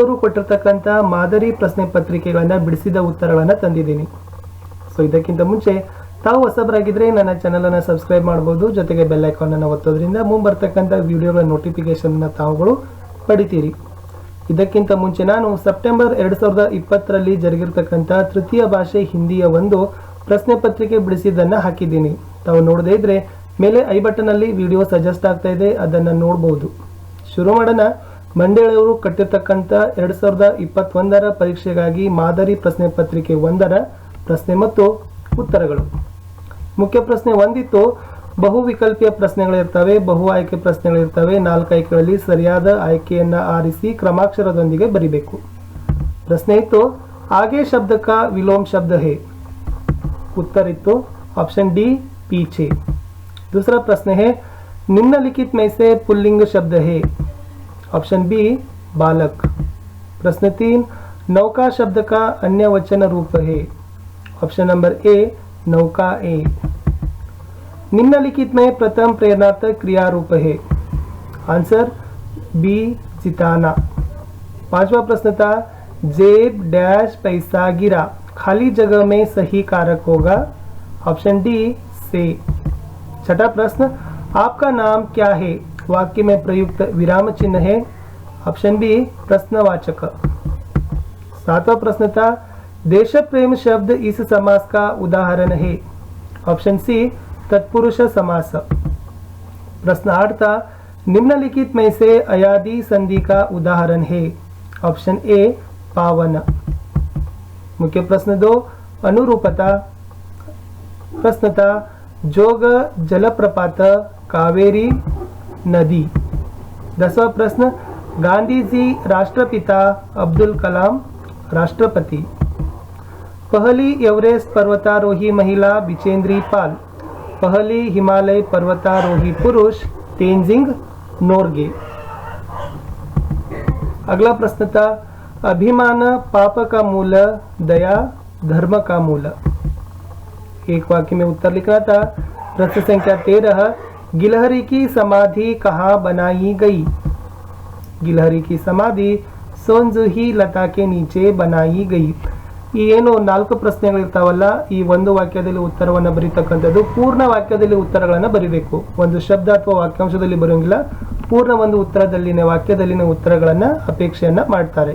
ಅವರು ಕೊಟ್ಟಿರ್ತಕ್ಕಂಥ ಮಾದರಿ ಪ್ರಶ್ನೆ ಪತ್ರಿಕೆಗಳನ್ನು ಬಿಡಿಸಿದ ಉತ್ತರಗಳನ್ನು ತಂದಿದ್ದೀನಿ. ಸೊ ಇದಕ್ಕಿಂತ ಮುಂಚೆ ತಾವು ಹೊಸಬರಾಗಿದ್ದರೆ ನನ್ನ ಚಾನಲನ್ನು ಸಬ್ಸ್ಕ್ರೈಬ್ ಮಾಡ್ಬೋದು, ಜೊತೆಗೆ ಬೆಲ್ ಐಕಾನನ್ನು ಒತ್ತೋದ್ರಿಂದ ಮುಂಬರ್ತಕ್ಕಂಥ ವಿಡಿಯೋಗಳ ನೋಟಿಫಿಕೇಶನ್ನ ತಾವುಗಳು ಪಡಿತೀರಿ. ಇದಕ್ಕಿಂತ ಮುಂಚೆ ನಾನು ಸೆಪ್ಟೆಂಬರ್ 2020ರಲ್ಲಿ ಜರುಗಿರ್ತಕ್ಕಂಥ ತೃತೀಯ ಭಾಷೆ ಹಿಂದಿಯ ಒಂದು ಪ್ರಶ್ನೆ ಪತ್ರಿಕೆ ಬಿಡಿಸಿದ್ದನ್ನು ಹಾಕಿದ್ದೀನಿ. ತಾವು ನೋಡದೇ ಇದ್ರೆ ಮೇಲೆ ಐ ಬಟನಲ್ಲಿ ವಿಡಿಯೋ ಸಜೆಸ್ಟ್ ಆಗ್ತಾ ಇದೆ, ಅದನ್ನು ನೋಡ್ಬೋದು. ಶುರು ಮಾಡೋಣ. ಮಂಡೇಳವರು ಕಟ್ಟಿರ್ತಕ್ಕಂಥ 2021ರ ಪರೀಕ್ಷೆಗಾಗಿ ಮಾದರಿ ಪ್ರಶ್ನೆ ಪತ್ರಿಕೆ 1ರ ಪ್ರಶ್ನೆ ಮತ್ತು ಉತ್ತರಗಳು. ಮುಖ್ಯ ಪ್ರಶ್ನೆ ಒಂದಿತ್ತು, ಬಹು ವಿಕಲ್ಪೀಯ ಪ್ರಶ್ನೆಗಳಿರ್ತವೆ, ಬಹು ಆಯ್ಕೆ ಪ್ರಶ್ನೆಗಳಿರ್ತವೆ. 4 ಆಯ್ಕೆಗಳಲ್ಲಿ ಸರಿಯಾದ ಆಯ್ಕೆಯನ್ನು ಆರಿಸಿ ಕ್ರಮಾಕ್ಷರದೊಂದಿಗೆ ಬರಿಬೇಕು. ಪ್ರಶ್ನೆ ಇತ್ತು, आगे शब्द का विलोम शब्द है. उत्तर इತ್ತು ऑप्शन डी पीछे. दूसरा प्रश्न है, निम्नलिखित में से पुल्लिंग शब्द है. ऑप्शन बी बालक. प्रश्न 3, नौका शब्द का अन्य वचन रूप है. ऑप्शन नंबर ए नौका ए. निम्नलिखित में प्रथम प्रेरणार्थक क्रिया रूप है. आंसर बी चिताना. 5वां प्रश्न था, जेब डैश पैसा गिरा, खाली जगह में सही कारक होगा. ऑप्शन डी से. 6ठा प्रश्न, आपका नाम क्या है, वाक्य में प्रयुक्त विराम चिन्ह है. ऑप्शन बी प्रश्नवाचक. 7वां प्रश्न था, देश प्रेम शब्द इस समास का उदाहरण है. ऑप्शन सी तत्पुरुष समास. प्रश्न 8 था, निम्नलिखित में से अयादि संधि का उदाहरण है. ऑप्शन ए पावन. मुख्य प्रश्न 2, अनुरूपता. प्रश्न था, जोग जलप्रपात कावेरी नदी. 10वां प्रश्न, गांधी जी राष्ट्रपिता, अब्दुल कलाम राष्ट्रपति. पहली एवरेस्ट पर्वतारोही महिला बिचेंद्री पाल. पहली हिमालय पर्वतारोही पुरुष तेंजिंग नोर्गे. अगला प्रश्न था, अभिमान पाप का मूल, दया धर्म का मूल. एक वाक्य में उत्तर लिखना था. प्रश्न संख्या 13, गिलहरी की समाधि कहाँ बनाई गई. गिलहरी की समाधि सोनजुही लता के नीचे बनाई गई. ಈ ಏನು 4 ಪ್ರಶ್ನೆಗಳಿರ್ತಾವಲ್ಲ, ಈ ಒಂದು ವಾಕ್ಯದಲ್ಲಿ ಉತ್ತರವನ್ನು ಬರೀತಕ್ಕಂಥದ್ದು ಪೂರ್ಣ ವಾಕ್ಯದಲ್ಲಿ ಉತ್ತರಗಳನ್ನು ಬರೀಬೇಕು. ಒಂದು ಶಬ್ದ ಅಥವಾ ವಾಕ್ಯಾಂಶದಲ್ಲಿ ಬರೋಂಗಿಲ್ಲ, ಪೂರ್ಣ ಒಂದು ಉತ್ತರದಲ್ಲಿನ ವಾಕ್ಯದಲ್ಲಿನ ಉತ್ತರಗಳನ್ನು ಅಪೇಕ್ಷೆಯನ್ನ ಮಾಡ್ತಾರೆ.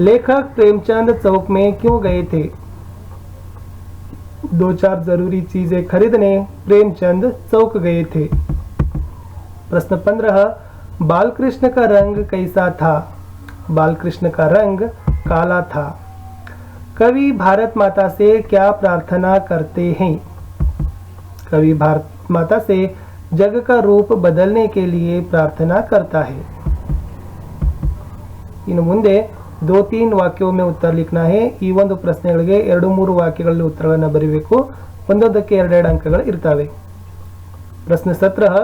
लेखक प्रेमचंद चौक में क्यों गए थे. 2-4 जरूरी चीजें खरीदने प्रेमचंद चौक गए थे. प्रश्न 15, बालकृष्ण का रंग कैसा था. बालकृष्ण का रंग काला था. कवि भारत माता से क्या प्रार्थना करते हैं. कवि भारत माता से जग का रूप बदलने के लिए प्रार्थना करता है. ಇನ್ನು ಮುಂದೆ 2-3 ವಾಕ್ಯವು में उत्तर लिखना है. ಈ ಒಂದು ಪ್ರಶ್ನೆಗಳಿಗೆ 2-3 ವಾಕ್ಯಗಳಲ್ಲಿ ಉತ್ತರಗಳನ್ನು ಬರೀಬೇಕು. ಒಂದೊಂದಕ್ಕೆ 2-2 ಅಂಕಗಳು ಇರ್ತವೆ. प्रश्न 17,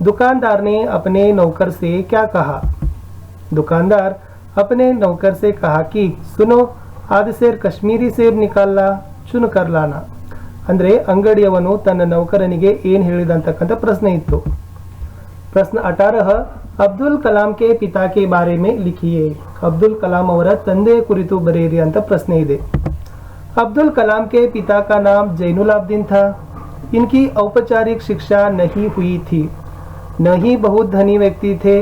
दुकानदार ने अपने नौकर से क्या कहा. दुकानदार अपने नौकर से कहा कि सुनो, आज से कश्मीरी सेब निकालना चुन कर लाना. ಅಂದ್ರೆ ಅಂಗಡಿಯವನು ತನ್ನ ನೌಕರನಿಗೆ ಏನು ಹೇಳಿದ ಅಂತಕ್ಕಂಥ ಪ್ರಶ್ನೆ ಇತ್ತು. प्रश्न 18, ಅಬ್ದುಲ್ ಕಲಾಂ ಕೆ ಪಿತಾ ಕೆ ಬಾರೆ ಮೇ ಲಿಖಿಯೇ. ಅಬ್ದುಲ್ ಕಲಾಂ ಅವರ ತಂದೆಯ ಕುರಿತು ಬರೆಯಿರಿ ಅಂತ ಪ್ರಶ್ನೆ ಇದೆ. अब्दुल कलाम के पिता का नाम जैनुलाब्दीन था. इनकी औपचारिक शिक्षा नहीं हुई थी. न ही बहुत धनी व्यक्ति थे,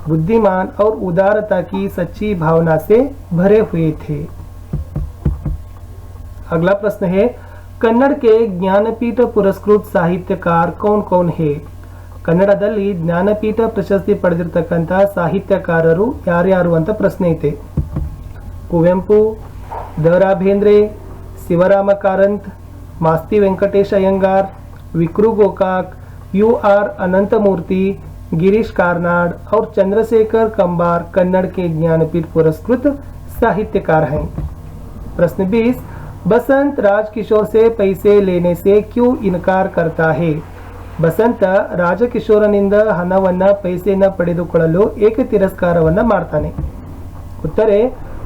बुद्धिमान और उदारता की सच्ची भावना से भरे हुए थे. अगला प्रश्न है, कन्नड़ के ज्ञानपीठ पुरस्कृत साहित्यकार कौन कौन है. ಕನ್ನಡದಲ್ಲಿ ಜ್ಞಾನಪೀಠ ಪ್ರಶಸ್ತಿ ಪಡೆದಿರತಕ್ಕಂಥ ಸಾಹಿತ್ಯಕಾರರು ಯಾರ್ಯಾರು ಅಂತ ಪ್ರಶ್ನೆ ಐತೆ. ಕುವೆಂಪು, ದ ರಾ ಬೇಂದ್ರೆ, ಶಿವರಾಮ ಕಾರಂತ್, ಮಾಸ್ತಿ ವೆಂಕಟೇಶ ಅಯ್ಯಂಗಾರ್, विक्रु गोकाक, UR अनंतमूर्ति, गिरीश कार्नाड और चंद्रशेखर कंबार कन्नड़ के ज्ञानपीठ पुरस्कृत साहित्यकार हैं. प्रश्न 20, बसंत राजकिशोर से पैसे लेने से क्यों इनकार करता है. ಬಸಂತ ರಾಜಕಿಶೋರನಿಂದ ಹಣವನ್ನ ಪೈಸೆಯನ್ನ ಪಡೆದುಕೊಳ್ಳಲು ಏಕೆ ತಿರಸ್ಕಾರವನ್ನ ಮಾಡ್ತಾನೆ. उत्तर है,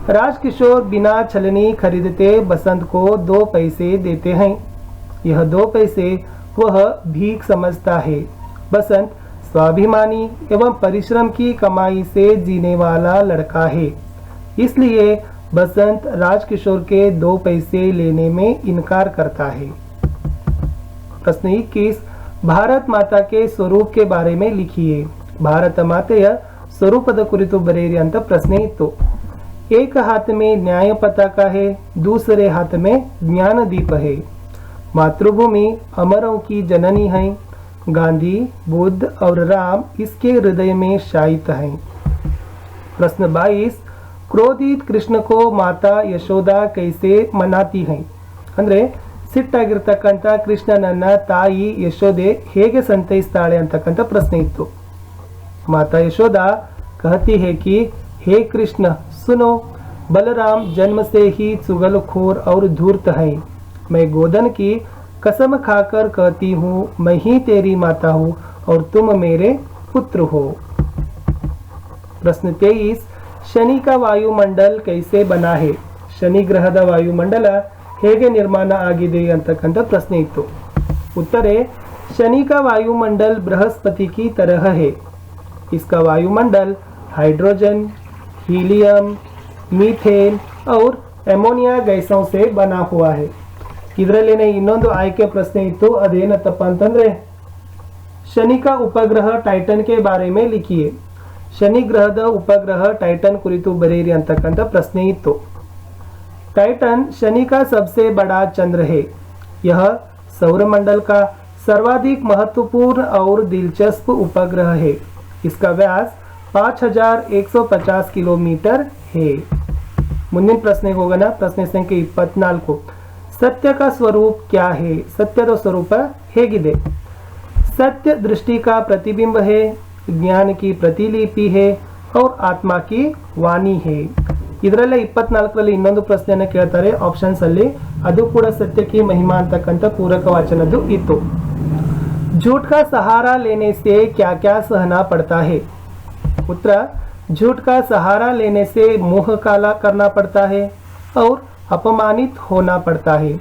राजकिशोर बिना छलनी खरीदते बसंत को 2 पैसे देते हैं. यह 2 पैसे वह भीख समझता है. बसंत स्वाभिमानी एवं परिश्रम की कमाई से जीने वाला लड़का है, इसलिए बसंत राजकिशोर के 2 पैसे लेने में इनकार करता है। प्रश्न 21, भारत माता के स्वरूप के बारे में लिखिए। ಭಾರತ ಮಾತೆಯ ಸ್ವರೂಪದ ಕುರಿತು ಬರೆಯಿರಿ ಅಂತ ಪ್ರಶ್ನೆ ಇತ್ತು। एक हाथ में न्याय पताका है, दूसरे हाथ में ज्ञान दीप है। मातृभूमि अमरों की जननी है, गांधी बुद्ध और राम इसके हृदय में शायित हैं। प्रश्न 22, क्रोधित कृष्ण को माता यशोदा कैसे मनाती हैं? ಅಂದ್ರೆ ಸಿಟ್ಟಾಗಿರ್ತಕ್ಕಂಥ ಕೃಷ್ಣನನ್ನ ತಾಯಿ ಯಶೋದೆ ಹೇಗೆ ಸಂತೈಸ್ತಾಳೆ ಅಂತಕ್ಕಂಥ ಪ್ರಶ್ನೆ ಇತ್ತು। माता यशोदा कहती है कि हे कृष्ण सुनो, बलराम जन्म से ही चुगलखोर और धूर्त है। मैं गोदन की कसम खाकर कहती हूँ, मैं ही तेरी माता हूँ और तुम मेरे पुत्र हो। प्रश्न 23, शनि का वायुमंडल कैसे बना है? शनि ग्रहದ ವಾಯುಮಂಡಲ ಹೇಗೆ ನಿರ್ಮಾಣ ಆಗಿದೆ ಅಂತಕ್ಕಂಥ ಪ್ರಶ್ನೆ ಇತ್ತು। उत्तरे शनि का वायुमंडल बृहस्पति की तरह है। इसका वायुमंडल हाइड्रोजन, हीलियम, मीथेन और एमोनिया गैसों से बना हुआ है। ಇದರಲ್ಲಿನೇ ಇನ್ನೊಂದು ಆಯ್ಕೆ ಪ್ರಶ್ನೆ ಇತ್ತು, ಅದೇನತ್ತಪ್ಪ ಅಂತಂದ್ರೆ ಶನಿ का उपग्रह टाइटन के बारे में लिखिए। ಶನಿ ಗ್ರಹದ ಉಪಗ್ರಹ ಟೈಟನ್ ಕುರಿತು ಬರೆಯಿರಿ ಅಂತಕ್ಕಂಥ ಪ್ರಶ್ನೆ ಇತ್ತು। टाइटन शनि का सबसे बड़ा चंद्र है। यह सौरमंडल का सर्वाधिक महत्वपूर्ण और दिलचस्प उपग्रह है। इसका व्यास 5150 किलोमीटर है। ಮುಂದಿನ ಪ್ರಶ್ನೆಗೆ ಹೋಗೋಣ। ಪ್ರಶ್ನೆ ಸಂಖ್ಯೆ 24, सत्य का स्वरूप क्या है? सत्यದ ಸ್ವರೂಪ ಹೇಗಿದೆ? सत्य दृष्टि का प्रतिबिंब है, ज्ञान की प्रतिलिपि है और आत्मा की वाणी है। ಇದರಲ್ಲೇ 24ರಲ್ಲಿ ಇನ್ನೊಂದು ಪ್ರಶ್ನೆಯನ್ನು ಕೇಳ್ತಾರೆ ಆಪ್ಷನ್ಸ್ ಅಲ್ಲಿ, ಅದು ಕೂಡ सत्य की महिमा ಅಂತಕ್ಕಂಥ ಪೂರಕ ವಾಚನದ್ದು ಇತ್ತು। झूठ का सहारा लेने से क्या क्या सहना पड़ता है? उत्तर, झूठ का सहारा लेने से मोह काला करना पड़ता है और अपमानित होना पड़ता है।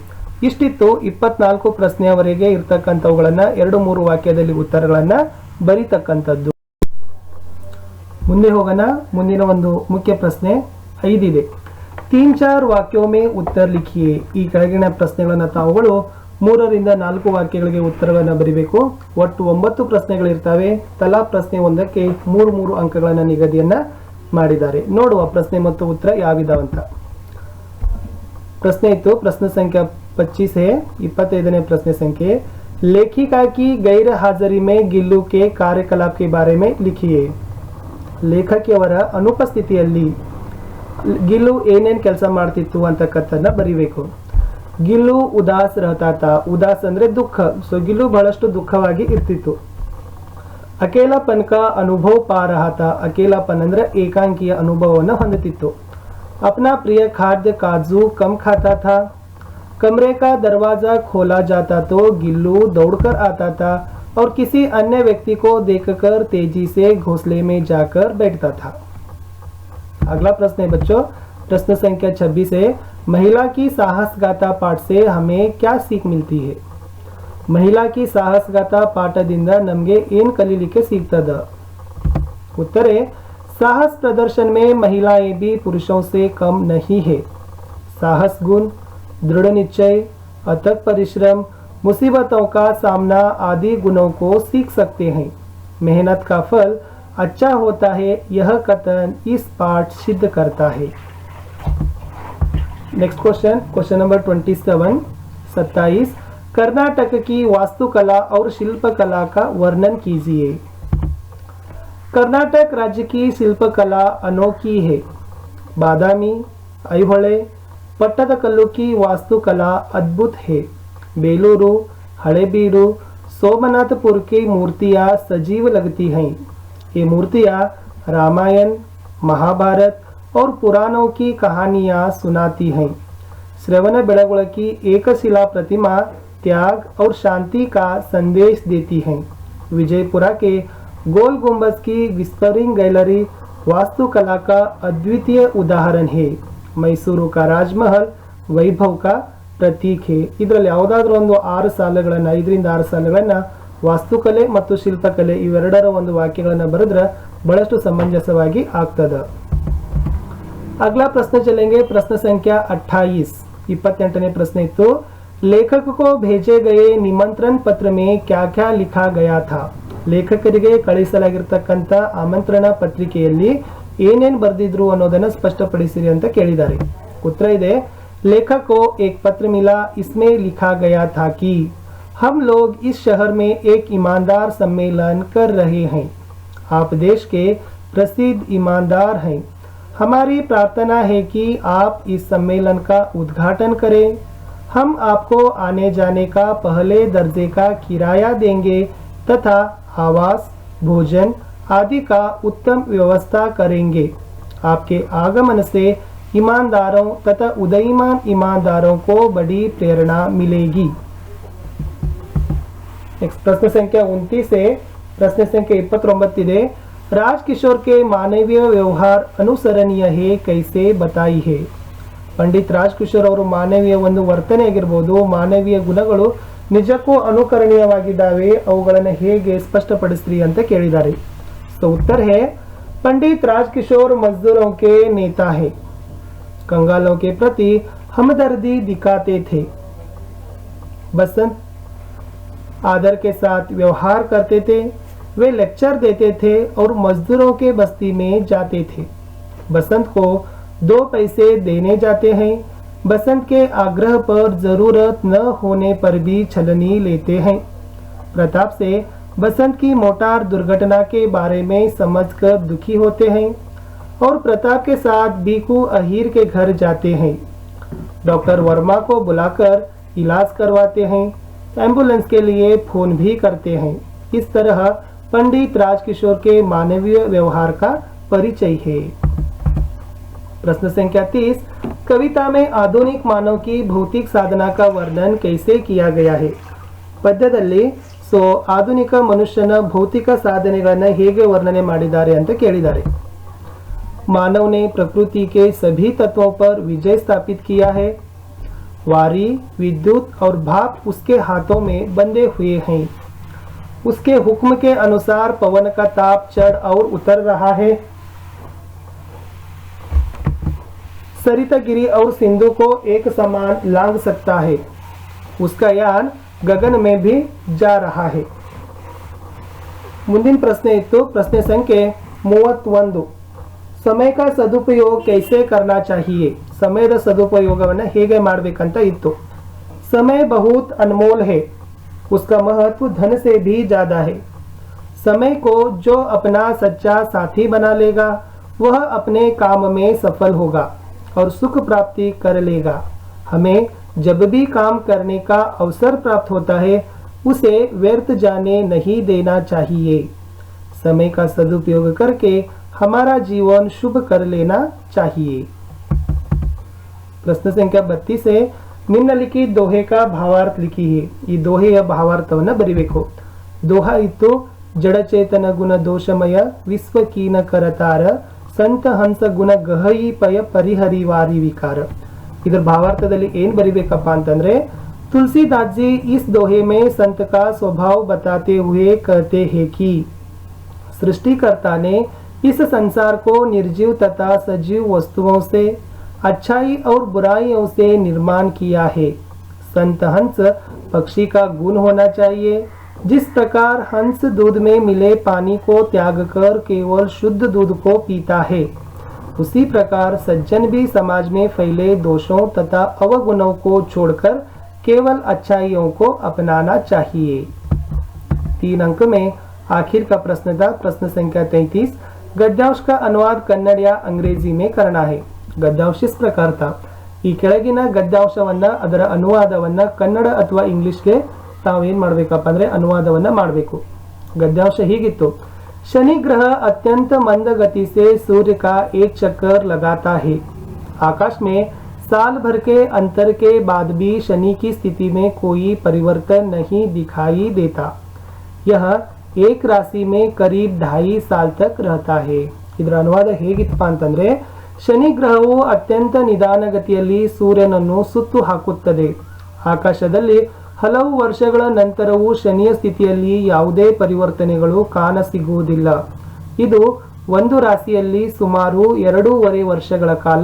ಇಷ್ಟಿತ್ತು 24 ಪ್ರಶ್ನೆಯವರೆಗೆ ಇರತಕ್ಕಂಥವುಗಳನ್ನು 2-3 ವಾಕ್ಯದಲ್ಲಿ ಉತ್ತರಗಳನ್ನು ಬರೀತಕ್ಕಂಥದ್ದು। ಮುಂದೆ ಹೋಗೋಣ। ಮುಂದಿನ ಒಂದು ಮುಖ್ಯ ಪ್ರಶ್ನೆ 5 ಇದೆ। 3-4 ವಾಕ್ಯೋं में उत्तर लिखिए। ಈ ಕೆಳಗಿನ ಪ್ರಶ್ನೆಗಳನ್ನು ತಾವುಗಳು 3ರಿಂದ 4 ವಾಕ್ಯಗಳಿಗೆ ಉತ್ತರಗಳನ್ನು ಬರೀಬೇಕು। ಒಟ್ಟು 9 ಪ್ರಶ್ನೆಗಳಿರ್ತವೆ। ತಲಾ ಪ್ರಶ್ನೆ ಒಂದಕ್ಕೆ 3 ಅಂಕಗಳನ್ನು ನಿಗದಿಯನ್ನ ಮಾಡಿದ್ದಾರೆ। ನೋಡುವ ಪ್ರಶ್ನೆ ಮತ್ತು ಉತ್ತರ ಯಾವಿದಾವಂತ। ಪ್ರಶ್ನೆ ಇತ್ತು, ಪ್ರಶ್ನೆ ಸಂಖ್ಯೆ 25 है। 25ನೇ ಪ್ರಶ್ನೆ ಸಂಖ್ಯೆ, लेखिका की गैर हाजरी में गिल्लू के कार्यकलाप के बारे में लिखिए। ಲೇಖಕಿಯವರ ಅನುಪಸ್ಥಿತಿಯಲ್ಲಿ ಗಿಲ್ಲು ಏನೇನು ಕೆಲಸ ಮಾಡ್ತಿತ್ತು ಅಂತಕ್ಕಂಥದ್ದನ್ನ ಬರೀಬೇಕು। ಗಿಲ್ಲು ಉದಾಸ್ रहता ಉದಾಸ್ ಅಂದ್ರೆ ದುಃಖ, ಸೊ ಗಿಲ್ಲು ಬಹಳಷ್ಟು ದುಃಖವಾಗಿ ಇರ್ತಿತ್ತು। ಅಕೇಲಾಪನ್ का अनुभव पा रहा था, ಅಕೇಲಾಪನ್ ಅಂದ್ರೆ ಏಕಾಂಕಿಯ ಅನುಭವವನ್ನು ಹೊಂದುತ್ತಿತ್ತು। अपना प्रिय खाद्य काजू कम खाता था। कमरे का दरवाजा खोला जाता तो गिल्लू दौड़कर आता था और किसी अन्य व्यक्ति को देखकर तेजी से घोंसले में जाकर बैठता था। अगला प्रश्न है बच्चों, प्रश्न संख्या 26 है। महिला की साहसगाथा पाठ से हमें क्या सीख मिलती है? महिला की साहसगाथा पाठದಿಂದ ನಮಗೆ ಏನು ಕಲಿಲಿಕ್ಕೆ ಸಿಗ್ತದ? उत्तर है, साहस प्रदर्शन में महिलाएं भी पुरुषों से कम नहीं है। साहस गुण, दृढ़ निश्चय, अथक परिश्रम, मुसीबतों का सामना आदि गुणों को सीख सकते हैं। मेहनत का फल अच्छा होता है, यह कथन इस पाठ सिद्ध करता है। Next question, question number 27, Karnataka की वास्तुकला और शिल्पकला का वर्णन कीजिए। कर्नाटक राज्य की शिल्पकला अनोखी है। बादामी, ऐहोळे, पट्टदकल्लु की वास्तुकला अद्भुत है। बेलूरू, हड़ेबीरू, सोमनाथपुर की मूर्तियाँ सजीव लगती हैं। ये मूर्तियाँ रामायण, महाभारत और पुराणों की कहानियाँ सुनाती हैं। श्रवणबेळगोळ की एकशिला प्रतिमा त्याग और शांति का संदेश देती हैं। विजयपुरा के गोल गुंबज की विस्परिंग गैलरी वास्तुकला का अद्वितीय उदाहरण है। मैसूरू का राजमहल वैभव का प्रतीक है। ಇದರಲ್ಲಿ ಯಾವುದಾದ್ರೂ ಒಂದು 5ರಿಂದ 6 ಸಾಲುಗಳನ್ನು ವಾಸ್ತುಕಲೆ ಮತ್ತು ಶಿಲ್ಪಕಲೆ ಇವೆರಡರ ಒಂದು ವಾಕ್ಯಗಳನ್ನು ಬರೆದ್ರೆ ಬಹಳಷ್ಟು ಸಮಂಜಸವಾಗಿ ಆಗ್ತದೆ। अगला प्रश्न चलेंगे, प्रश्न संख्या 28 28ನೇ प्रश्न इತ್ತು, लेखक को भेजे गए निमंत्रण पत्र में क्या क्या लिखा गया था। ಲೇಖಕರಿಗೆ ಕಳಿಸಲಾಗಿರತಕ್ಕಂತ ಆಮಂತ್ರಣ ಪತ್ರಿಕೆಯಲ್ಲಿ ಏನೇನ್ ಬರೆದಿದ್ರು ಅನ್ನೋದನ್ನ ಸ್ಪಷ್ಟಪಡಿಸಿರಿ ಅಂತ ಕೇಳಿದ್ದಾರೆ। ಉತ್ತರ ಇದೆ, लेखक को एक पत्र मिला, इसमें लिखा गया था कि हम लोग इस शहर में एक ईमानदार सम्मेलन कर रहे हैं। आप देश के प्रसिद्ध ईमानदार हैं। हमारी प्रार्थना है कि आप इस सम्मेलन का उद्घाटन करें। हम आपको आने जाने का पहले दर्जे का किराया देंगे तथा आवास, भोजन आदि का उत्तम व्यवस्था करेंगे। आपके आगमन से ईमानदारों तथा उदयीमान ईमानदारों को बड़ी प्रेरणा मिलेगी। प्रश्न संख्या 29 से प्रश्न संख्या 29 ಇದೆ, राजकिशोर के मानवीय व्यवहार अनुसरणीय है कैसे बताई है। पंडित राजकिशोर ಅವರು ಮಾನವೀಯ ಒಂದು ವರ್ತನೆ ಆಗಿರಬಹುದು, ಮಾನವೀಯ ಗುಣಗಳು ನಿಜಕ್ಕೂ ಅನುಕರಣೀಯವಾಗಿದ್ದಾವೆ, ಅವುಗಳನ್ನು ಹೇಗೆ ಸ್ಪಷ್ಟಪಡಿಸ್ರಿ ಅಂತ ಕೇಳಿದ್ದಾರೆ। तो उत्तर है, पंडित राजकिशोर मजदूरों के नेता है, कंगालों के प्रति हमदर्दी दिखाते थे, बसंत आदर के साथ व्यवहार करते थे, वे लेक्चर देते थे और मजदूरों के बस्ती में जाते थे। बसंत को 2 पैसे देने जाते हैं। बसंत के आग्रह पर जरूरत न होने पर भी छलनी लेते हैं। प्रताप से बसंत की मोटार दुर्घटना के बारे में समझकर दुखी होते हैं और प्रताप के साथ बीकू अहीर के घर जाते हैं। डॉक्टर वर्मा को बुलाकर इलाज करवाते हैं, एम्बुलेंस के लिए फोन भी करते हैं। इस तरह पंडित राजकिशोर के मानवीय व्यवहार का परिचय है। प्रश्न संख्या 30, कविता में आधुनिक मानव की भौतिक साधना का वर्णन कैसे किया गया है। ಪದ್ಯದಲ್ಲಿ ಆಧುನಿಕ ಮನುಷ್ಯನ ಭೌತಿಕ ಸಾಧನೆಗಳನ್ನು ಹೇಗೆ ವರ್ಣನೆ ಮಾಡಿದ್ದಾರೆ ಅಂತ ಕೇಳಿದ್ದಾರೆ। मानव ने प्रकृति के सभी तत्वों पर विजय स्थापित किया है। वारी, विद्युत और भाप उसके हाथों में बंधे हुए हैं। उसके हुक्म के अनुसार पवन का ताप चढ़ और उतर रहा है। सरितागिरी और सिंधु को एक समान लांघ सकता है। उसका यान गगन में भी जा रहा है। ಮುಂದಿನ ಪ್ರಶ್ನೆ ಇತ್ತು, ಪ್ರಶ್ನೆ ಸಂಖ್ಯೆ 31, समय का सदुपयोग कैसे करना चाहिए। ಸಮಯದ ಸದುಪಯೋಗವನ್ನು ಹೇಗೆ ಮಾಡಬೇಕಂತ ಇತ್ತು। समय बहुत अनमोल है, उसका महत्व धन से भी ज्यादा है। समय को जो अपना सच्चा साथी बना लेगा वह अपने काम में सफल होगा और सुख प्राप्ति कर लेगा। हमें जब भी काम करने का अवसर प्राप्त होता है उसे व्यर्थ जाने नहीं देना चाहिए। समय का सदुपयोग करके हमारा जीवन शुभ कर लेना चाहिए। प्रश्न संख्या 32 से निम्नलिखित दोहे का भावार्थ लिखी है। ಈ ದೋಹೆಯ ಭಾವಾರ್ಥವನ್ನು ಬರಿಬೇಕು। ದೋಹ ಇತ್ತು, ಜಡಚೇತನ ಗುಣ ದೋಷಮಯ ವಿಶ್ವಕೀನ ಕರತಾರ ಸಂತ ಹಂಸ ಗುಣ ಗಹಯಿ ಪಯ ಪರಿಹರಿವಾರಿ ವಿಕಾರ। ಇದರ ಭಾವಾರ್ಥದಲ್ಲಿ ಏನ್ ಬರಿಬೇಕಪ್ಪ ಅಂತಂದ್ರೆ, तुलसीदास जी इस दोहे में संत का स्वभाव बताते हुए कहते हैं कि सृष्टिकर्ता ने इस संसार को निर्जीव तथा सजीव वस्तुओं से, अच्छाई और बुराइयों से निर्माण किया है। संत हंस पक्षी का गुण होना चाहिए। जिस प्रकार हंस दूध में मिले पानी को त्याग कर केवल शुद्ध दूध को पीता है, उसी प्रकार सज्जन भी समाज में फैले दोषों तथा अवगुणों को छोड़कर केवल अच्छाइयों को अपनाना चाहिए। 3 अंक में आखिर का प्रश्न था, प्रश्न संख्या 33, गद्यांश का अनुवाद कन्नड़ या अंग्रेजी में करना है। गद्यांश इस प्रकार था, ಈ ಕೆಳಗಿನ ಗದ್ಯಾಂಶವನ್ನ ಅದರ ಅನುವಾದವನ್ನ ಕನ್ನಡ ಅಥವಾ ಇಂಗ್ಲಿಷ್ಗೆ ತಾವೇನ್ ಮಾಡಬೇಕಪ್ಪ ಅಂದ್ರೆ ಅನುವಾದವನ್ನ ಮಾಡಬೇಕು। गद्यांश ಹೀಗಿತ್ತು, शनि ग्रह अत्यंत मंद गति से सूर्य का एक चक्कर लगाता है। आकाश में साल भर के अंतर के बाद भी शनि की स्थिति में कोई परिवर्तन नहीं दिखाई देता। यह एक राशि में करीब 2.5 साल तक रहता है। ಇದರ ಅನುವಾದ ಹೇಗಿತ್ತಪ್ಪ ಅಂತಂದ್ರೆ, ಶನಿ ಗ್ರಹವು ಅತ್ಯಂತ ನಿಧಾನಗತಿಯಲ್ಲಿ ಸೂರ್ಯನನ್ನು ಸುತ್ತು ಹಾಕುತ್ತದೆ, ಆಕಾಶದಲ್ಲಿ ಹಲವು ವರ್ಷಗಳ ನಂತರವೂ ಶನಿಯ ಸ್ಥಿತಿಯಲ್ಲಿ ಯಾವುದೇ ಪರಿವರ್ತನೆಗಳು ಕಾಣಸಿಗುವುದಿಲ್ಲ. ಇದು ಒಂದು ರಾಶಿಯಲ್ಲಿ ಸುಮಾರು 2.5 ವರ್ಷಗಳ ಕಾಲ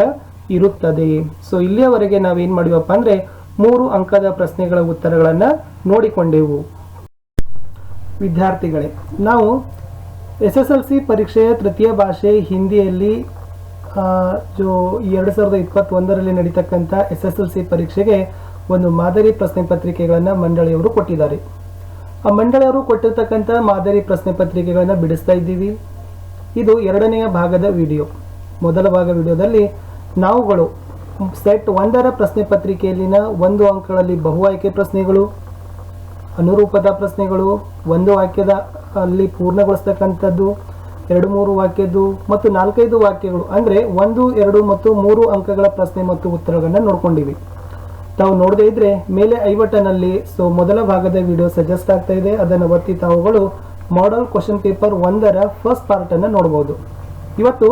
ಇರುತ್ತದೆ. ಸೊ ಇಲ್ಲಿಯವರೆಗೆ ನಾವೇನು ಮಾಡಿವಪ್ಪ ಅಂದರೆ 3 ಅಂಕದ ಪ್ರಶ್ನೆಗಳ ಉತ್ತರಗಳನ್ನು ನೋಡಿಕೊಂಡೆವು. ವಿದ್ಯಾರ್ಥಿಗಳೇ, ನಾವು SSLC ಪರೀಕ್ಷೆಯ ತೃತೀಯ ಭಾಷೆ ಹಿಂದಿಯಲ್ಲಿ 2021ರಲ್ಲಿ ನಡೀತಕ್ಕಂಥ SSLC ಪರೀಕ್ಷೆಗೆ ಒಂದು ಮಾದರಿ ಪ್ರಶ್ನೆ ಪತ್ರಿಕೆಗಳನ್ನು ಮಂಡಳಿಯವರು ಕೊಟ್ಟಿದ್ದಾರೆ. ಆ ಮಂಡಳಿಯವರು ಕೊಟ್ಟಿರ್ತಕ್ಕಂಥ ಮಾದರಿ ಪ್ರಶ್ನೆ ಪತ್ರಿಕೆಗಳನ್ನು ಬಿಡಿಸ್ತಾ ಇದ್ದೀವಿ. ಇದು 2ನೆಯ ಭಾಗದ ವಿಡಿಯೋ. ಮೊದಲ ಭಾಗ ವಿಡಿಯೋದಲ್ಲಿ ನಾವುಗಳು ಸೆಟ್ 1ರ ಪ್ರಶ್ನೆ ಪತ್ರಿಕೆಯಲ್ಲಿನ 1 ಅಂಕಗಳಲ್ಲಿ ಬಹು ಆಯ್ಕೆ ಪ್ರಶ್ನೆಗಳು, ಅನುರೂಪದ ಪ್ರಶ್ನೆಗಳು, 1 ವಾಕ್ಯದ ಅಲ್ಲಿ ಪೂರ್ಣಗೊಳಿಸ್ತಕ್ಕಂಥದ್ದು, 2-3 ವಾಕ್ಯದ್ದು ಮತ್ತು 4-5 ವಾಕ್ಯಗಳು ಅಂದರೆ 1, 2 ಮತ್ತು 3 ಅಂಕಗಳ ಪ್ರಶ್ನೆ ಮತ್ತು ಉತ್ತರಗಳನ್ನು ನೋಡ್ಕೊಂಡಿವಿ. ತಾವು ನೋಡದೇ ಇದ್ರೆ ಮೇಲೆ ಐ ಬಟನ್ನಲ್ಲಿ ಮೊದಲ ಭಾಗದ ವಿಡಿಯೋ ಸಜೆಸ್ಟ್ ಆಗ್ತಾ ಇದೆ, ಅದನ್ನು ಒತ್ತಿ ತಾವುಗಳು ಮಾಡೆಲ್ ಕ್ವಶನ್ ಪೇಪರ್ 1ರ ಫಸ್ಟ್ ಪಾರ್ಟ್ ಅನ್ನು ನೋಡಬಹುದು. ಇವತ್ತು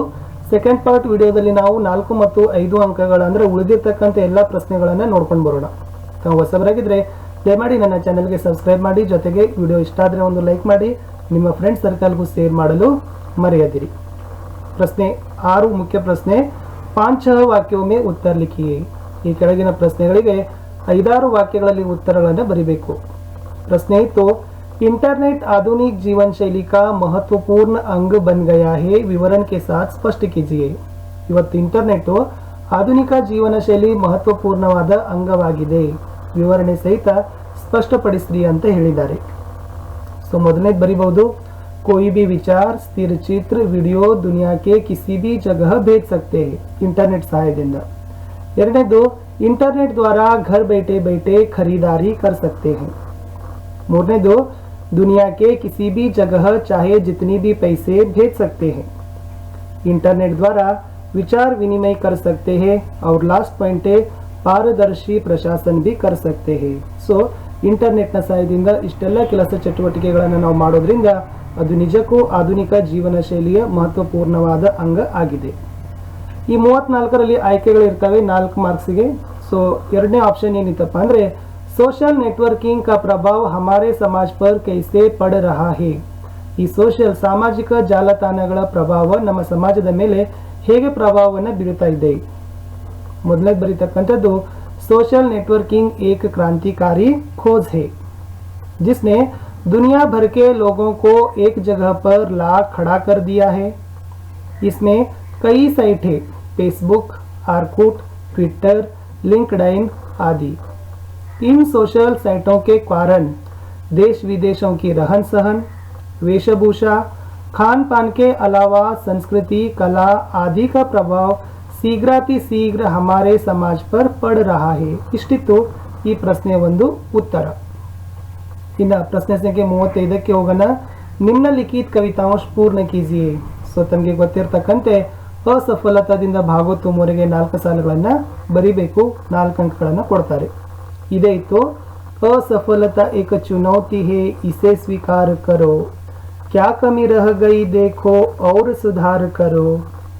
ಸೆಕೆಂಡ್ ಪಾರ್ಟ್ ವಿಡಿಯೋದಲ್ಲಿ ನಾವು 4 ಮತ್ತು 5 ಅಂಕಗಳ ಅಂದರೆ ಉಳಿದಿರ್ತಕ್ಕಂಥ ಎಲ್ಲ ಪ್ರಶ್ನೆಗಳನ್ನು ನೋಡ್ಕೊಂಡು ಬರೋಣ. ತಾವು ಹೊಸಬರಾಗಿದ್ರೆ ದಯಮಾಡಿ ನನ್ನ ಚಾನೆಲ್ಗೆ ಸಬ್ಸ್ಕ್ರೈಬ್ ಮಾಡಿ, ಜೊತೆಗೆ ವಿಡಿಯೋ ಇಷ್ಟ ಆದರೆ ಒಂದು ಲೈಕ್ ಮಾಡಿ, ನಿಮ್ಮ ಫ್ರೆಂಡ್ಸ್ ಸರ್ಕಲ್ಗೂ ಶೇರ್ ಮಾಡಲು ಮರೆಯದಿರಿ. ಪ್ರಶ್ನೆ 6 ಮುಖ್ಯ ಪ್ರಶ್ನೆ, 5 ವಾಕ್ಯವೊಮ್ಮೆ ಉತ್ತರ ಲಿಖಿಯೇ. ಈ ಕೆಳಗಿನ ಪ್ರಶ್ನೆಗಳಿಗೆ 5-6 ವಾಕ್ಯಗಳಲ್ಲಿ उत्तरಗಳನ್ನು ಬರೀಬೇಕು. प्रश्न तो इंटरनेट आधुनिक जीवन शैली का महत्वपूर्ण अंग बन गया है, विवरण के साथ स्पष्ट कीजिए. ಇವತ್ತು ಇಂಟರ್ನೆಟ್ ಆಧುನಿಕ ಜೀವನ ಶೈಲಿ ಮಹತ್ವಪೂರ್ಣವಾದ ಅಂಗವಾಗಿದೆ, ವಿವರಣೆ ಸಹಿತ ಸ್ಪಷ್ಟಪಡಿಸ್ರಿ ಅಂತ ಹೇಳಿದ್ದಾರೆ. ಸೊ ಮೊದಲನೇದು ಬರೀಬಹುದು, कोई भी विचार, स्थिर चित्र, वीडियो दुनिया के किसी भी जगह भेज सकते हैं इंटरनेट सहायದಿಂದ. ಎರಡನೇದು, इंटरनेट द्वारा घर बैठे बैठे खरीदारी कर सकते हैं. ಮೂರನೇದು, दुनिया के किसी भी जगह चाहे जितनी भी पैसे भेज सकते हैं. इंटरनेट द्वारा विचार विनिमय कर सकते हैं. और लास्ट पॉइंट है, पारदर्शी प्रशासन भी कर सकते हैं. ಸೊ ಇಂಟರ್ನೆಟ್ನ ಸಹಾಯದಿಂದ ಇಷ್ಟೆಲ್ಲ ಕೆಲಸ ಚಟುವಟಿಕೆಗಳನ್ನು ನಾವು ಮಾಡೋದ್ರಿಂದ ಅದು ನಿಜಕ್ಕೂ ಆಧುನಿಕ ಜೀವನ ಶೈಲಿಯ ಮಹತ್ವಪೂರ್ಣವಾದ ಅಂಗ ಆಗಿದೆ. ಈ 34ರಲ್ಲಿ ಆಯ್ಕೆಗಳಿರ್ತವೆ 4 ಮಾರ್ಕ್ಸ್ಗೆ. ಸೊ ಎರಡನೇ ಆಪ್ಷನ್ ಏನಿತ್ತಪ್ಪ ಅಂದರೆ ಸೋಷಿಯಲ್ ನೆಟ್ವರ್ಕಿಂಗ್ का प्रभाव हमारे समाज पर कैसे पड़ रहा है. ಈ ಸೋಷಿಯಲ್ ಸಾಮಾಜಿಕ ಜಾಲತಾಣಗಳ ಪ್ರಭಾವ ನಮ್ಮ ಸಮಾಜದ ಮೇಲೆ ಹೇಗೆ ಪ್ರಭಾವವನ್ನು ಬೀರುತ್ತಾ ಇದೆ. ಮೊದಲನೇ ಬರೀತಕ್ಕಂಥದ್ದು, सोशल नेटवर्किंग एक क्रांतिकारी खोज है जिसने दुनिया भर के लोगों को एक जगह पर ला खड़ा कर दिया है. इसमें कई साइट है, फेसबुक, आर्कुट, ट्विटर, लिंक्डइन आदि. इन सोशल साइटों के कारण देश विदेशों की रहन सहन, वेशभूषा, खान पान के अलावा संस्कृति, कला आदि का प्रभाव शीघ्राति शीघ्र हमारे समाज पर पड़ रहा है. ಇಷ್ಟಿತ್ತು ಈ ಪ್ರಶ್ನೆಯ ಒಂದು ಉತ್ತರ. ಇನ್ನು ಪ್ರಶ್ನೆ ಸಂಖ್ಯೆ 35ಕ್ಕೆ ಹೋಗೋಣ. ನಿಮ್ನಲಿಖಿತ ಕವಿತಾಂಶ ಪೂರ್ಣ ಕೀಜಿಯೇ. ಸೊ ತಮಗೆ ಗೊತ್ತಿರತಕ್ಕಂತೆ ಅಸಫಲತಾದಿಂದ ಭಾಗವತುವರೆಗೆ 4 ಸಾಲುಗಳನ್ನು ಬರಿಬೇಕು, 4 ಅಂಕಗಳನ್ನು ಕೊಡ್ತಾರೆ. ಇದೇ ಇತ್ತು, असफलता एक चुनौती है इसे स्वीकार करो, क्या कमी रह गई देखो और सुधार करो,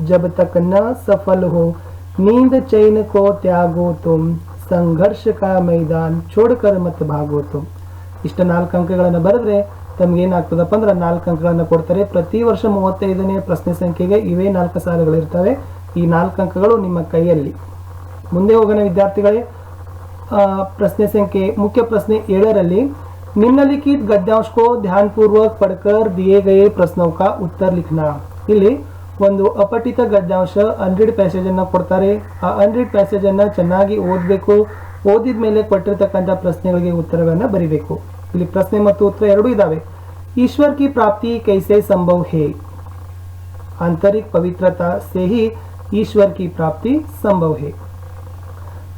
जब तक न सफल हो नींद चैन को त्यागो तुम, संघर्ष का मैदान छोड़कर मत भागो तुम. ಇಷ್ಟ 4 ಅಂಕಗಳನ್ನು ಬರೆದ್ರೆ ತಮ್ಗೆ ಏನಾಗ್ತದಪ್ಪ ಅಂದ್ರೆ 4 ಅಂಕಗಳನ್ನು ಕೊಡ್ತಾರೆ. ಪ್ರತಿ ವರ್ಷ 35ನೇ ಪ್ರಶ್ನೆ ಸಂಖ್ಯೆಗೆ ಇವೇ 4 ಸಾಲುಗಳಿರ್ತವೆ. ಈ 4 ಅಂಕಗಳು ನಿಮ್ಮ ಕೈಯಲ್ಲಿ. ಮುಂದೆ ಹೋಗೋಣ ವಿದ್ಯಾರ್ಥಿಗಳೇ. प्रश्न संख्ये मुख्य प्रश्न 7ರಲ್ಲಿ निम्नलिखित गद्यांश को ध्यानपूर्वक पढ़कर दिए गए प्रश्नों का उत्तर लिखना. ಇಲ್ಲಿ ಒಂದು ಅಪಠಿತ ಗದ್ಯಾಂಶ ಅನ್ರೀಡ್ ಪ್ಯಾಸೇಜ್ ಅನ್ನು ಕೊಡ್ತಾರೆ. ಆ ಅನ್ರೀಡ್ ಪ್ಯಾಸೇಜ್ ಅನ್ನು ಚೆನ್ನಾಗಿ ಓದಬೇಕು. ಓದಿದ ಮೇಲೆ ಕೊಟ್ಟಿರತಕ್ಕಂಥ ಪ್ರಶ್ನೆಗಳಿಗೆ ಉತ್ತರಗಳನ್ನು ಬರೀಬೇಕು. ಇಲ್ಲಿ ಪ್ರಶ್ನೆ ಮತ್ತು ಉತ್ತರ ಎರಡೂ ಇದಾವೆ. ईश्वर की प्राप्ति कैसे संभव है. आंतरिक पवित्रता से ही ईश्वर की प्राप्ति संभव है.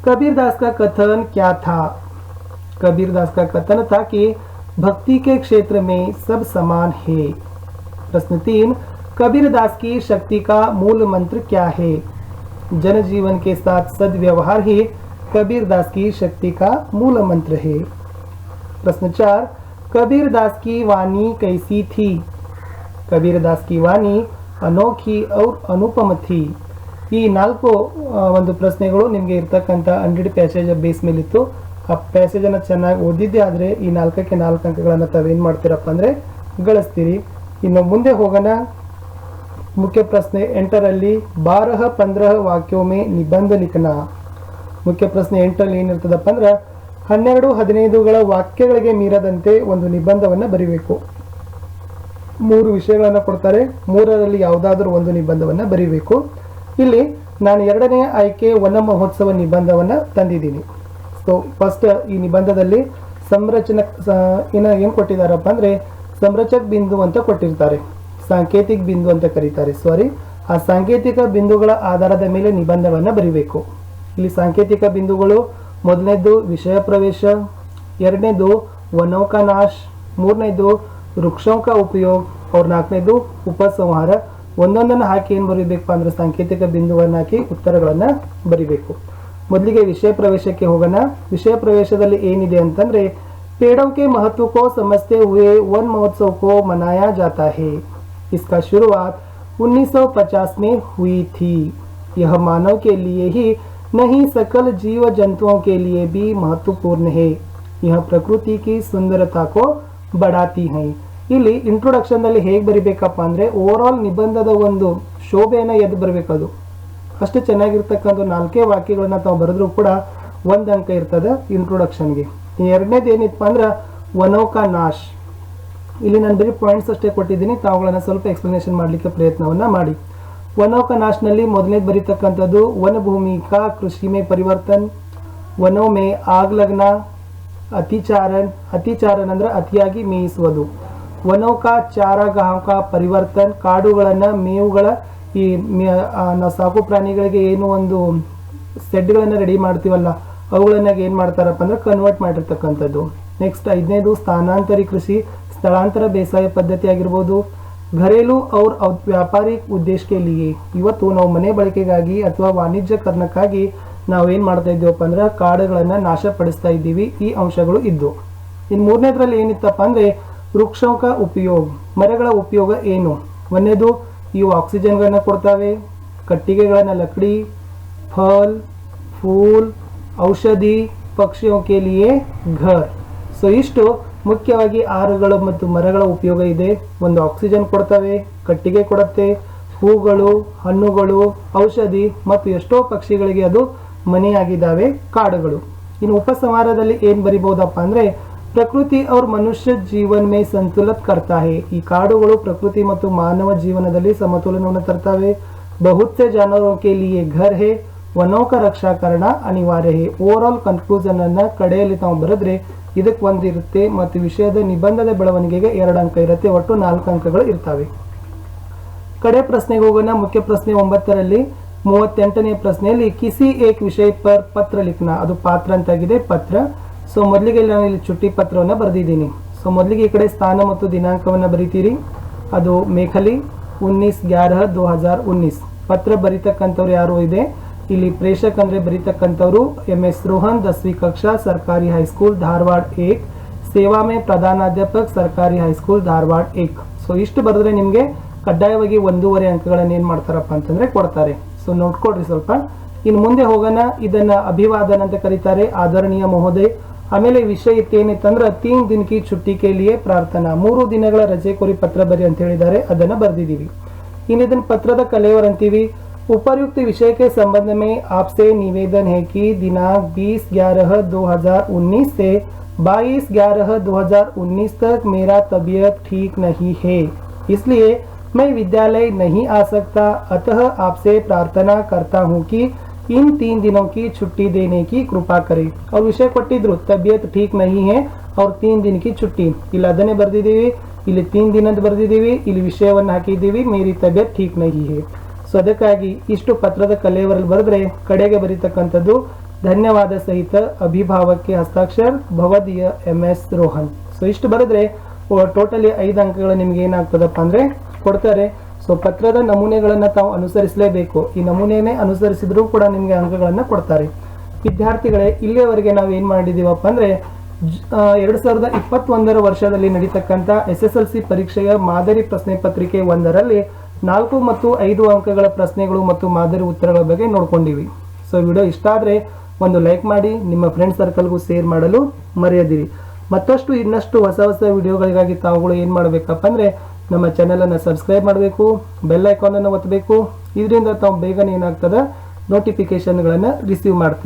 कबीरदास का कथन क्या था. कबीरदास का कथन था कि भक्ति के क्षेत्र में सब समान है. प्रश्न 3, कबीरदास की शक्ति का मूल मंत्र क्या है. जनजीवन के साथ सद्व्यवहार ही कबीरदास की शक्ति का मूल मंत्र है. प्रश्न 4, कबीरदास की वाणी कैसी थी. कबीरदास की वाणी अनोखी और अनुपम थी. ಈ 4 ಒಂದು ಪ್ರಶ್ನೆಗಳು ನಿಮಗೆ ಇರತಕ್ಕಂಥ 100 ಪ್ಯಾಸೇಜ್ ಬೇಸ್ ಮೇಲಿತ್ತು. ಆ ಪ್ಯಾಸೇಜನ್ನು ಚೆನ್ನಾಗಿ ಓದಿದ್ದೇ ಆದರೆ ಈ 4ಕ್ಕೆ 4 ಅಂಕಗಳನ್ನು ತಾವೇನು ಮಾಡ್ತೀರಪ್ಪ ಅಂದರೆ ಗಳಿಸ್ತೀರಿ. ಇನ್ನು ಮುಂದೆ ಹೋಗೋಣ. ಮುಖ್ಯ ಪ್ರಶ್ನೆ 8ರಲ್ಲಿ 12-15 ವಾಕ್ಯೋं में निबंध लिखना. ಮುಖ್ಯ ಪ್ರಶ್ನೆ 8ರಲ್ಲಿ ಏನಿರ್ತದಪ್ಪ ಅಂದ್ರೆ 12-15ಗಳ ವಾಕ್ಯಗಳಿಗೆ ಮೀರದಂತೆ ಒಂದು ನಿಬಂಧವನ್ನು ಬರೀಬೇಕು. 3 ವಿಷಯಗಳನ್ನು ಕೊಡ್ತಾರೆ, 3ರಲ್ಲಿ ಯಾವುದಾದ್ರೂ ಒಂದು ನಿಬಂಧವನ್ನು ಬರೀಬೇಕು. ಇಲ್ಲಿ ನಾನು 2ನೇ ಆಯ್ಕೆ ವನ ಮಹೋತ್ಸವ ನಿಬಂಧವನ್ನು ತಂದಿದ್ದೀನಿ. ಸೊ ಫಸ್ಟ್ ಈ ನಿಬಂಧದಲ್ಲಿ ಏನು ಕೊಟ್ಟಿದ್ದಾರಪ್ಪ ಅಂದರೆ ಸಂರಚಕ ಬಿಂದು ಅಂತ ಕೊಟ್ಟಿರ್ತಾರೆ, ಸಾಂಕೇತಿಕ ಬಿಂದು ಅಂತ ಕರೀತಾರೆ. ಆ ಸಾಂಕೇತಿಕ ಬಿಂದುಗಳ ಆಧಾರದ ಮೇಲೆ ನಿಬಂಧವನ್ನು ಬರೀಬೇಕು. ಇಲ್ಲಿ ಸಾಂಕೇತಿಕ ಬಿಂದುಗಳು ಮೊದಲನೇದು ವಿಷಯ ಪ್ರವೇಶ, 2ನೇದು वनों का नाश, 3ನೇದು ವೃಕ್ಷೋं का उपयोग और 4ನೇದು ಉಪಸಂಹಾರ. ಒಂದೊಂದನ್ನು ಹಾಕಿ ಏನು ಬರೀಬೇಕು ಅಂದ್ರೆ ಸಾಂಕೇತಿಕ ಬಿಂದುಗಳನ್ನು ಹಾಕಿ ಉತ್ತರಗಳನ್ನು ಬರೀಬೇಕು. ಮೊದಲಿಗೆ ವಿಷಯ ಪ್ರವೇಶಕ್ಕೆ ಹೋಗೋಣ. ವಿಷಯ ಪ್ರವೇಶದಲ್ಲಿ ಏನಿದೆ ಅಂತಂದ್ರೆ पेड़ों के महत्व को समझते हुए वन महोत्सव को मनाया जाता है. इसका शुरुआत 1950 में हुई थी. यह मानव के लिए ही नहीं सकल जीव जंतुओं के लिए भी महत्वपूर्ण है. यह प्रकृति की सुंदरता को बढ़ाती है. ಇಲ್ಲಿ ಇಂಟ್ರೊಡಕ್ಷನ್ ನಲ್ಲಿ ಹೇಗೆ ಬರಿಬೇಕಪ್ಪ ಅಂದ್ರೆ ಓವರ್ ಆಲ್ ನಿಬಂಧದ ಒಂದು ಶೋಭೆಯನ್ನು ಎದ್ದು ಬರಬೇಕು. ಅದು ಅಷ್ಟು ಚೆನ್ನಾಗಿರ್ತಕ್ಕಂಥ 4 ವಾಕ್ಯಗಳನ್ನ ತಾವು ಬರೆದ್ರೂ ಕೂಡ 1 ಅಂಕ ಇರ್ತದೆ ಇಂಟ್ರೊಡಕ್ಷನ್ಗೆ. 2ನೇದು ಏನಿತ್ತು ಅಂದ್ರೆ ವನೋं का नाश. ಇಲ್ಲಿ ನಾನು ಬರೀ ಪಾಯಿಂಟ್ಸ್ ಅಷ್ಟೇ ಕೊಟ್ಟಿದ್ದೀನಿ, ತಾವುಗಳನ್ನ ಸ್ವಲ್ಪ ಎಕ್ಸ್ಪ್ಲನೇಷನ್ ಮಾಡಲಿಕ್ಕೆ ಪ್ರಯತ್ನವನ್ನ ಮಾಡಿ. वनों का नाश ನಲ್ಲಿ ಮೊದಲನೇದು ಬರೀತಕ್ಕಂಥದ್ದು वन भूमि का कृषि में परिवर्तन, वनों में आग लगना, ಅತಿಚಾರನ್ ಅಂದ್ರೆ ಅತಿಯಾಗಿ ಮೇಯಿಸುವುದು, वनों का चारागाह का परिवर्तन, ಕಾಡುಗಳನ್ನ ಮೇವುಗಳ ಈ ನಾವು ಸಾಕು ಪ್ರಾಣಿಗಳಿಗೆ ಏನು ಒಂದು ಸೆಡ್ಗಳನ್ನು ರೆಡಿ ಮಾಡ್ತೀವಲ್ಲ ಅವುಗಳನ್ನ ಏನು ಮಾಡ್ತಾರಪ್ಪ ಅಂದ್ರೆ ಕನ್ವರ್ಟ್ ಮಾಡಿರ್ತಕ್ಕಂಥದ್ದು. ನೆಕ್ಸ್ಟ್ 5ನೇದು ಸ್ಥಾನಾಂತರಿ ಕೃಷಿ, ಸ್ಥಳಾಂತರ ಬೇಸಾಯ ಪದ್ಧತಿ ಆಗಿರ್ಬೋದು. घरेलू और ವ್ಯಾಪಾರಿಕ ಉದ್ದೇಶಕ್ಕೆ लिए, ಇವತ್ತು ನಾವು ಮನೆ ಬಳಕೆಗಾಗಿ ಅಥವಾ ವಾಣಿಜ್ಯಕರಣಕ್ಕಾಗಿ ನಾವೇನು ಮಾಡ್ತಾ ಇದ್ದೀವಪ್ಪ ಅಂದ್ರೆ ಕಾಡುಗಳನ್ನು ನಾಶಪಡಿಸ್ತಾ ಇದ್ದೀವಿ. ಈ ಅಂಶಗಳು ಇದ್ದು. ಇನ್ನು 3ನೇದ್ರಲ್ಲಿ ಏನಿತ್ತಪ್ಪ ಅಂದ್ರೆ ವೃಕ್ಷೋं का उपयोग, ಮರಗಳ ಉಪಯೋಗ ಏನು. 1ನೇದು ಇವು ಆಕ್ಸಿಜನ್ಗಳನ್ನು ಕೊಡ್ತಾವೆ, ಕಟ್ಟಿಗೆಗಳನ್ನು ಲಕಡಿ, ಫಲ್, फूल, ಔಷಧಿ, ಪಕ್ಷಿयों के लिए घर. ಸೊ ಇಷ್ಟು ಮುಖ್ಯವಾಗಿ ಆಹಾರಗಳು ಮತ್ತು ಮರಗಳ ಉಪಯೋಗ ಇದೆ. ಒಂದು ಆಕ್ಸಿಜನ್ ಕೊಡ್ತವೆ, ಕಟ್ಟಿಗೆ ಕೊಡುತ್ತೆ, ಹೂಗಳು, ಹಣ್ಣುಗಳು, ಔಷಧಿ ಮತ್ತು ಎಷ್ಟೋ ಪಕ್ಷಿಗಳಿಗೆ ಅದು ಮನೆಯಾಗಿದ್ದಾವೆ ಕಾಡುಗಳು. ಇನ್ನು ಉಪಸಂಹಾರದಲ್ಲಿ ಏನು ಬರಿಬಹುದಪ್ಪ ಅಂದ್ರೆ ಪ್ರಕೃತಿ और ಮನುಷ್ಯ ಜೀವನ में संतुलित करता है. ಈ ಕಾಡುಗಳು ಪ್ರಕೃತಿ ಮತ್ತು ಮಾನವ ಜೀವನದಲ್ಲಿ ಸಮತೋಲನವನ್ನು ತರ್ತವೆ. बहुत से जानवरों के लिए घर है, वनों का रक्षा करना अनिवार्य है. ಓವರ್ ಆಲ್ ಕನ್ಕ್ಲೂಷನ್ ಅನ್ನ ಕಡೆಯಲ್ಲಿ ತಾವು ಬರೆದ್ರೆ ಇದಕ್ಕೆ 1 ಇರುತ್ತೆ ಮತ್ತು ವಿಷಯದ ನಿಬಂಧದ ಬೆಳವಣಿಗೆಗೆ 2 ಅಂಕ ಇರುತ್ತೆ. ಒಟ್ಟು 4 ಅಂಕಗಳು ಇರ್ತವೆ. ಕಡೆ ಪ್ರಶ್ನೆಗೆ ಹೋಗೋಣ. ಮುಖ್ಯ ಪ್ರಶ್ನೆ 9ರಲ್ಲಿ 38ನೇ ಪ್ರಶ್ನೆಯಲ್ಲಿ ಕಿಸಿ ಏಕ್ ವಿಷಯ ಪರ್ ಪತ್ರ ಲಿಖನ, ಅದು ಪಾತ್ರ ಅಂತಾಗಿದೆ ಪತ್ರ. ಸೊ ಮೊದಲಿಗೆ ನಾನು ಇಲ್ಲಿ ಚುಟ್ಟಿ ಪತ್ರವನ್ನು ಬರೆದಿದ್ದೀನಿ. ಸೊ ಮೊದಲಿಗೆ ಈ ಕಡೆ ಸ್ಥಾನ ಮತ್ತು ದಿನಾಂಕವನ್ನು ಬರೀತೀರಿ. ಅದು ಮೇಖಲಿ 19/11/2019. ಪತ್ರ ಬರೀತಕ್ಕಂಥವ್ರು ಯಾರು ಇದೆ ಇಲ್ಲಿ ಪ್ರೇಷಕ್ ಅಂದ್ರೆ ಬರೀತಕ್ಕಂಥವ್ರು MS रोहन 10वीं कक्षा सरकारी हाईस्कूल धारवाड़ 1, ಸೇವಾ ಮೇ ಪ್ರಧಾನಾಧ್ಯಾಪಕ ಸರ್ಕಾರಿ ಹೈಸ್ಕೂಲ್ ಧಾರವಾಡ 1. ಸೊ ಇಷ್ಟು ಬರೆದ್ರೆ ನಿಮಗೆ ಕಡ್ಡಾಯವಾಗಿ 1.5 ಅಂಕಗಳನ್ನು ಏನು ಮಾಡ್ತಾರಪ್ಪ ಅಂತಂದ್ರೆ ಕೊಡ್ತಾರೆ. ಸೊ ನೋಡ್ಕೊಡ್ರಿ ಸ್ವಲ್ಪ. ಇನ್ನು ಮುಂದೆ ಹೋಗೋಣ. ಇದನ್ನ ಅಭಿವಾದನ ಅಂತ ಕರೀತಾರೆ, ಆದರಣೀಯ ಮಹೋದಯ. ಆಮೇಲೆ ವಿಷಯ ಏನಿತ್ತಂದ್ರೆ 3 दिन की छुट्टी के लिए प्रार्थना, 3 ದಿನಗಳ ರಜೆ ಕೋರಿ ಪತ್ರ ಬರಿ ಅಂತ ಹೇಳಿದ್ದಾರೆ, ಅದನ್ನ ಬರೆದಿದ್ದೀವಿ. ಇನ್ನು ಇದನ್ನ ಪತ್ರದ ಕಲೆಯವರ ಅಂತೀವಿ. उपर्युक्त विषय के संबंध में आपसे निवेदन है कि दिनांक 20/11/2019 से 22/11/2019 तक मेरा तबीयत ठीक नहीं है, इसलिए मैं विद्यालय नहीं आ सकता. अतः आपसे प्रार्थना करता हूँ कि इन 3 दिनों की छुट्टी देने की कृपा करें. और विषय ಕೊಟ್ಟಿದ್ರು तबीयत ठीक नहीं है और 3 दिन की छुट्टी. ಇಲ್ಲಿ ಅದನ್ನೇ ಬರೆದಿದ್ದೀವಿ, ಇಲ್ಲಿ 3 ದಿನ ಅಂತ ಬರೆದಿದ್ದೀವಿ, ಇಲ್ಲಿ ವಿಷಯವನ್ನು ಹಾಕಿದ್ದೀವಿ मेरी तबीयत ठीक नहीं है. ಸೊ ಅದಕ್ಕಾಗಿ ಇಷ್ಟು ಪತ್ರದ ಕಲೆಯವರಲ್ಲಿ ಬರೆದ್ರೆ ಕಡೆಗೆ ಬರೀತಕ್ಕಂಥದ್ದು ಧನ್ಯವಾದ ಸಹಿತ ಅಭಿಭಾವಕ್ಕೆ ಹಸ್ತಾಕ್ಷರ ಭವದೀಯ MS ರೋಹನ್. ಸೊ ಇಷ್ಟು ಬರೆದ್ರೆ ಟೋಟಲಿ 5 ಅಂಕಗಳು ನಿಮ್ಗೆ ಏನಾಗ್ತದಪ್ಪ ಅಂದ್ರೆ ಕೊಡ್ತಾರೆ. ಸೊ ಪತ್ರದ ನಮೂನೆಗಳನ್ನು ತಾವು ಅನುಸರಿಸಲೇಬೇಕು. ಈ ನಮೂನೆನೇ ಅನುಸರಿಸಿದ್ರೂ ಕೂಡ ನಿಮಗೆ ಅಂಕಗಳನ್ನು ಕೊಡ್ತಾರೆ. ವಿದ್ಯಾರ್ಥಿಗಳೇ, ಇಲ್ಲಿಯವರೆಗೆ ನಾವು ಏನು ಮಾಡಿದ್ದೀವಪ್ಪ ಅಂದ್ರೆ 2021 ವರ್ಷದಲ್ಲಿ ನಡೀತಕ್ಕಂಥ SSLC ಪರೀಕ್ಷೆಯ ಮಾದರಿ ಪ್ರಶ್ನೆ ಪತ್ರಿಕೆ 1ರಲ್ಲಿ 4 ಮತ್ತು 5 ಅಂಕಗಳ ಪ್ರಶ್ನೆಗಳು ಮತ್ತು ಮಾದರಿ ಉತ್ತರಗಳ ಬಗ್ಗೆ ನೋಡ್ಕೊಂಡಿವಿ. ಸೊ ವಿಡಿಯೋ ಇಷ್ಟ ಆದರೆ ಒಂದು ಲೈಕ್ ಮಾಡಿ, ನಿಮ್ಮ ಫ್ರೆಂಡ್ ಸರ್ಕಲ್ಗೂ ಶೇರ್ ಮಾಡಲು ಮರೆಯದಿರಿ. ಮತ್ತಷ್ಟು ಇನ್ನಷ್ಟು ಹೊಸ ಹೊಸ ವಿಡಿಯೋಗಳಿಗಾಗಿ ತಾವುಗಳು ಏನು ಮಾಡಬೇಕಪ್ಪ ಅಂದರೆ ನಮ್ಮ ಚಾನಲನ್ನು ಸಬ್ಸ್ಕ್ರೈಬ್ ಮಾಡಬೇಕು, ಬೆಲ್ ಐಕಾನನ್ನು ಒತ್ತಬೇಕು. ಇದರಿಂದ ತಾವು ಬೇಗನೆ ಏನಾಗ್ತದೆ ನೋಟಿಫಿಕೇಶನ್ಗಳನ್ನು ರಿಸೀವ್ ಮಾಡ್ತೀವಿ.